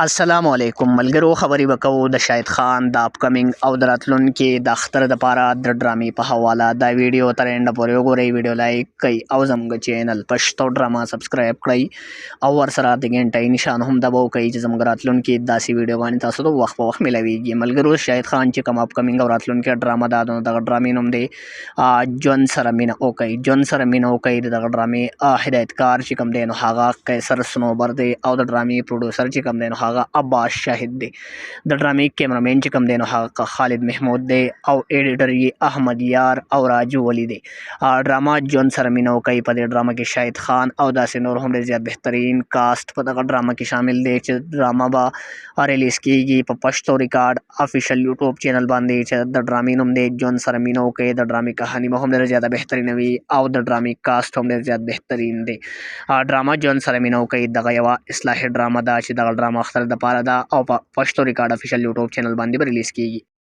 السلام علیکم ملګرو، خبرې وکړو د شاهد خان د اپکمنګ او د راتلونکي د اختر د پاره د ډرامې په حواله. دا ویډیو تر اینډ پورې وګورئ، ویډیو لایک کړئ او زموږ چینل پښتو ډراما سبسکرایب کړئ او ورسره د غنټۍ نشان هم دباو کړئ چې زموږ راتلونکي داسې ویډیوګانې تاسو ته وخت په وخت ملويږي. ملګرو، شاهد خان چې کوم اپکمنګ او راتلونکي ډرامه ده، نو دغه ډرامې نوم دی ژوند سره مینه وکړئ. ژوند سره مینه وکړئ د دغه ډرامې هدایتکار چې کوم دی نو هغه قیصر سنوبر دی او د ډرامې پروډوسر چې کوم دی نو هغه عباس شاهد دی. د ډرامې کیمرامین چې کوم دی نو هغه خالد محمود دی او ایډیټر یې احمد یار او راجو ولی دی. ډرامه ژوند سره مینه وکړئ. په دې ډرامه کې شاهد خان او داسې نور هم ډېر زیات بهترین کاسټ په دغه ډرامه کې شامل دی چې ډرامه به ریلیز کیږي په پښتو ریکارډ افیشل یوټیوب چینل باندې چې د ډرامې نوم دی ژوند سره مینه وکړئ. د ډرامې کهاني به هم ډېره زیاته بهترینه وي او د ډرامې کاسټ هم ډېر زیات بهترین دی. ډرامه ژوند سره مینه وکړئ دغه یوه اصلاحي ډرامه ده چې دغه ډرامه اختر د پاره ده او په پښتو ریکارډ افیشل یوټیوب چینل باندې به ریلیز کیږي.